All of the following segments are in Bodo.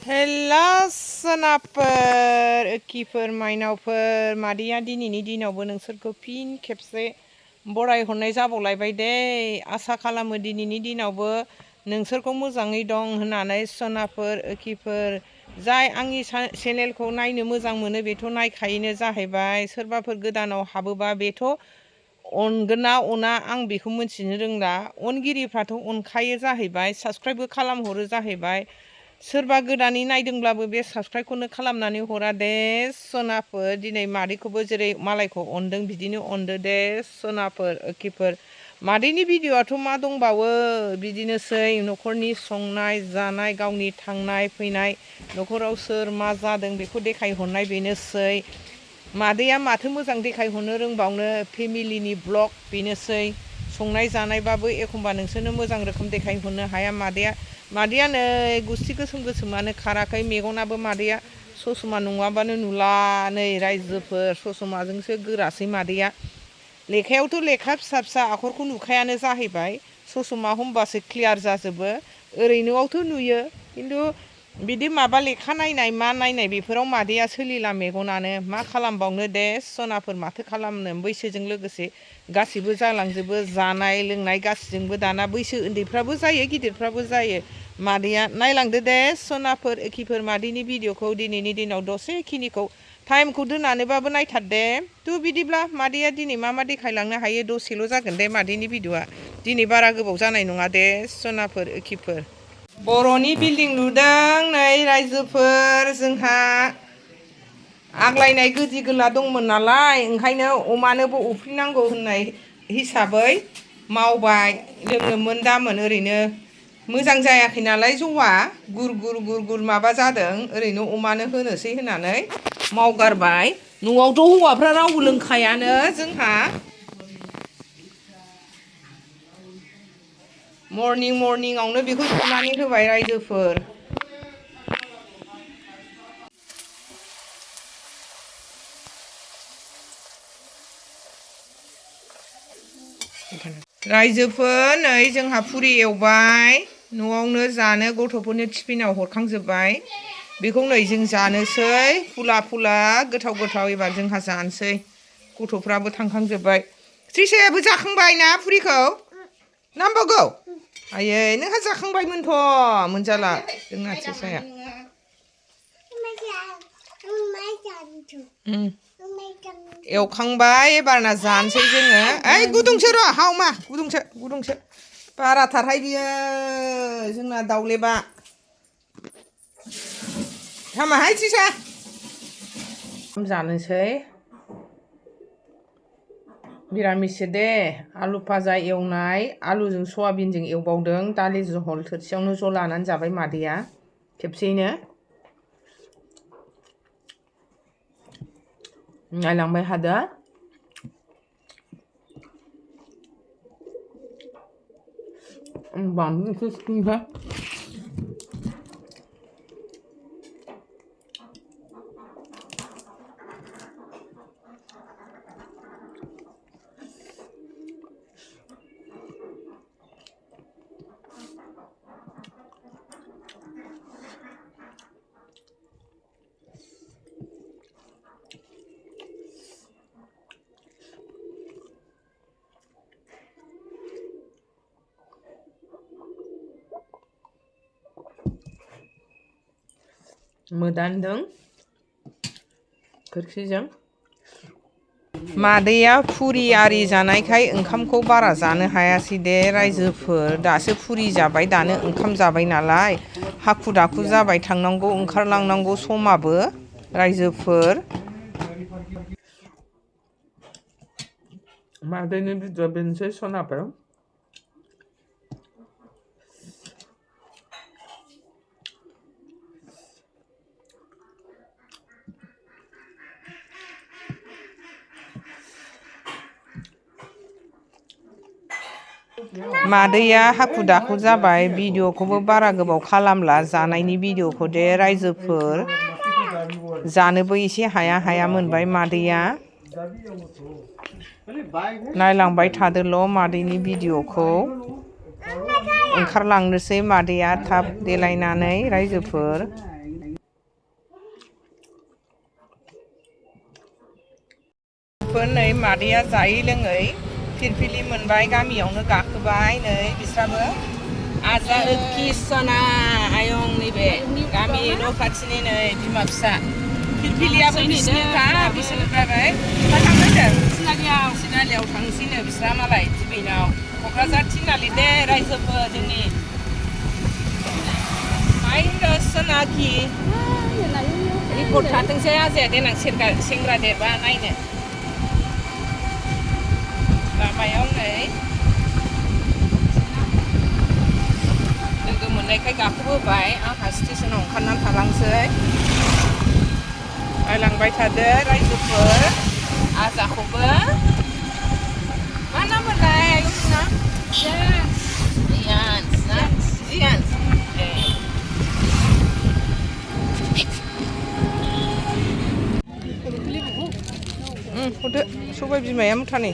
हेल' सोनाबफोर एखिफोर माइनावफोर मादैया दिनैनि दिनावबो नोंसोरखौ फिन खेबसे बरायहरनाय जाबावलायबाय दे। आसा खालामो दिनैनि दिनावबो नोंसोरखौ मोजाङै दं होननानै। सोनाबफोर एखिफोर जाय आंनि चेनेलखौ नायनो मोजां मोनो बेथ' नायखायोनो जाहैबाय। सोरबाफोर गोदानाव हाबोबा बेथ' अनगोन ना अना आं बेखौ मिथिनो रोंला। अनगिरिफ्राथ' अनखायो जाहैबाय, साबस्क्राइबबो खालामहरो जाहैबाय। सोरबा गोदानै नायदोंब्लाबो बे साबस्क्राइबखौनो खालामनानै हरा दे। सोनाबफोर दिनै मादैखौबो जेरै मालायखौ अनदों बिदिनो अनदो दे। सोनाबफोर एखिफोर मादैनि भिडिअ'आथ' मा दंबावो, बिदिनोसै न'खरनि संनाय जानाय, गावनि थांनाय फैनाय, न'खराव सोर मा जादों बेखौ देखायहरनाय, बेनोसै। मादैया माथो मोजां देखायहरनो रोंबावनो, फेमिलिनि ब्लग बेनोसै। संनाय जानायबाबो एखमबा नोंसोरनो मोजां रोखोम देखायहरनो हाया मादैया नै गुस्थि गोसोम गोसोमानो खाराखै, मेगनाबो मादैया ससमा नङाबानो नुला नै रायजोफोर। ससमाजोंसो गोरासै मादैया। लेखायावथ' लेखा फिसा फिसा आखरखौ नुखायानो जाहैबाय, ससमा हमबासो क्लियार जाजोबो। ओरैनोआवथ' नुयो, खिन्थु बिदि माबा लेखा नायनाय मा नायनाय बेफोराव मादैया सोलिला मेगनानो। मा खालामबावनो दे सनाफोर, माथो खालामनो, बैसोजों लोगोसे गासिबो जालांजोबो। जानाय लोंनाय गासिजोंबो दाना बैसो उन्दैफ्राबो जायो गिदिरफ्राबो जायो। मादैया नायलांदो दे सनाफोर एखिफोर मादैनि भिडिअ'खौ दिनैनि दिनाव दसेखिनिखौ टाइमखौ दोननानैबाबो नायथार दे। थ' बिदिब्ला मादैया दिनै मा देखायलांनो हायो, दसेल' जागोन दे मादैनि भिडिअ'आ, दिनै बारा गोबाव जानाय नङा दे। सनाफोर एखिफोर बर'नि बिल्डिं लुदों नै रायजोफोर। जोंहा आग्लायनाय गोदि गोला दंमोन नालाय, ओंखायनो अमानोबो अफ्रिनांगौ होननाय हिसाबै मावबाय। लोंनोमोन दामोन, ओरैनो मोजां जायाखै नालाय जौआ, गुर गुर माबा जादों, ओरैनो अमानो होनोसै होननानै मावगारबाय। न'आवथ' हौवाफ्रा रावबो लोंखायानो जोंहा। मर्निंआवनो बेखौ सुनानै होबाय रायजोफोर। रायजोफोर नै जोंहा फुरि एवबाय, न'आवनो जानो गथ'फोरनो टिफिनाव हरखांजोब्बाय। बेखौ नै जों जानोसै फुला गोथाव एबार जोंहा जानोसै। गथ'फ्राबो थांखांजोब्बाय। त्रिसायाबो जाखांबाय ना फुरिखौ? नांबावगौ? आयै नोंहा जाखांबायमोनथ', मोनजाला जोंना त्रिसाया। एवखांबाय, एबारना जानोसै जोङो। ओइ गुदुंसो र', हावमा गुदुंसो बाराथारहाय बियो जोंना दाउलेबा। हामाहाय त्रिसा। जानोसै मिरामिससो दे। आलु भाजा एवनाय, आलुजों सयाबिनजों एवबावदों, दालि जहल थोरसियावनो ज' लानानै जाबाय मादैया खेबसेयैनो। नायलांबाय हादो। बानलु एसे सिफ्लेनोसै। मोदानदों खोरखिजों। मादैया फुरि आरि जानायखाय ओंखामखौ बारा जानो हायासै दे रायजोफोर। दासो फुरि जाबाय, दानो ओंखाम जाबाय नालाय हाखु दाखु जाबाय, थांनांगौ ओंखारलांनांगौ समाबो रायजोफोर। मादैनि भिडिअ बेनोसै सनाफोर। मादैया हाखु दाखु जाबाय, भिडिअ'खौबो बारा गोबाव खालामला जानायनि भिडिअ'खौ दे रायजोफोर। जानोबो एसे हाया मोनबाय मादैया। नायलांबाय थादोल' मादैनि भिडिअ'खौ। ओंखारलांनोसै मादैया थाब देलायनानै रायजोफोर। रायजोफोर नै मादैया जायै लोङै फिरफिलि मोनबाय गामियावनो गाखोबाय नै बिस्राबो आजा किसना आयं नैबे गामि न' खाथिनि नै बिमा फिसा फिरफिलियाबो बिसिनिखा बिसोरनिफ्राय मा थांनांगोन सिनालियाव थांसैनो बिस्रा मालाय दिबैनाव क'क्राझार थिनालि दे रायजोफोर जोंनि माइन्ड सोनाखि रिपर्ट थाथोंसै आजाया देनां सेंग्रा देरबा नायनो लामायाव नै लोगो मोननायखाय गाखोबोबाय आंहा स्टेसनाव ओंखारनानै थालांसै बायलांबाय थादो रायजोफोर आजाखौबो मा नाम मोनलाय आयंना जियान्स हरदो सबाय बिमाया मुथानै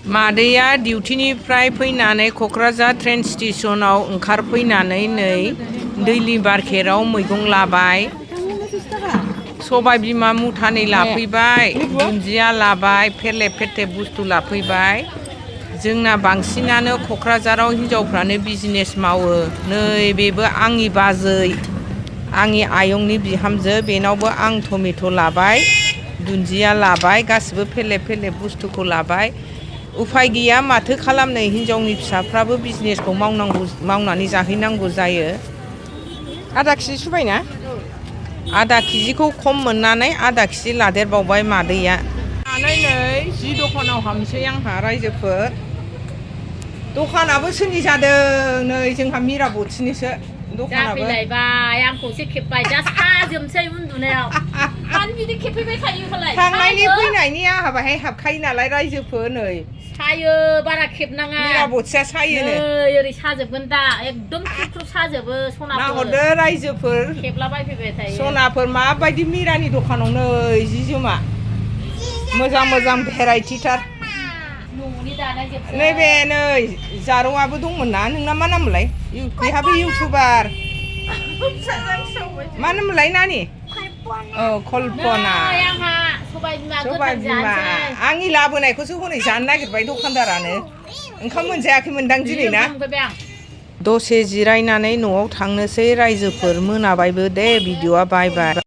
मादैया डिउटिनिफ्राय फैनानै क'क्राझार ट्रेन स्टेसनाव ओंखारफैनानै नै दैलि मार्केटाव मैगं लाबाय सबाय बिमा मुथानै लाफैबाय दुन्दिया लाबाय फेरलेब फेरथेब बुस्थु लाफैबाय जोंना बांसिनानो क'क्राझाराव हिनजावफ्रानो बिजनेस मावो नै बेबो आंनि बाजै आंनि आयंनि बिहामजो बेनावबो आं टमेट' लाबाय दुन्दिया लाबाय गासिबो फेरलेब फेरलेब बुस्थुखौ लाबाय उफाय गैया माथो खालामनो हिनजावनि फिसाफ्राबो बिजनेसखौ मावनानै जाहैनांगौ जायो आधा केजि सुबायना आधा केजिखौ खम मोननानै आधा केजि लादेरबावबाय मादैया नै जि दखानाव हाबनोसै आंहा रायजोफोर दखानाबो सोरनि जादों नै जोंहा मिराबथिनिसो दखानाबो जाफैलायबाय आंखौसो खेबबाय जा साजोबनोसै उन्दुनायाव मानो बिदि खेबफैबाय थायो फालाय थांनायनि फैनायनि आंहा बाहाय हाबखायो नालाय रायजोफोर नै सायो बारा खेबनाङा मिराबथिया सायोनो नै ओरै साजोबगोन दा एकदम थुब साजोबो सनाफोर नाहरदो रायजोफोर खेबलाबायफैबाय थायो सनाफोर माबायदि मिरानि दखानाव नै जि जोमा मोजां मोजां भेराइटिथार न'नि दानाय जोबसै नैबे नै जारौआबो दंमोन ना नोंना मा नाममोनलाय बेहाबो इउटुबार मा नाममोनलाय नानि औ कल्पना आंहा सबाय बिमा आंनि लाबोनायखौसो हनै जानो नागिरबाय दखानदारानो ओंखाम मोनजायाखैमोनदां दिनै ना दसे जिरायनानै न'आव थांनोसै रायजोफोर मोनाबायबो दे भिडिअ'आ बाय बाय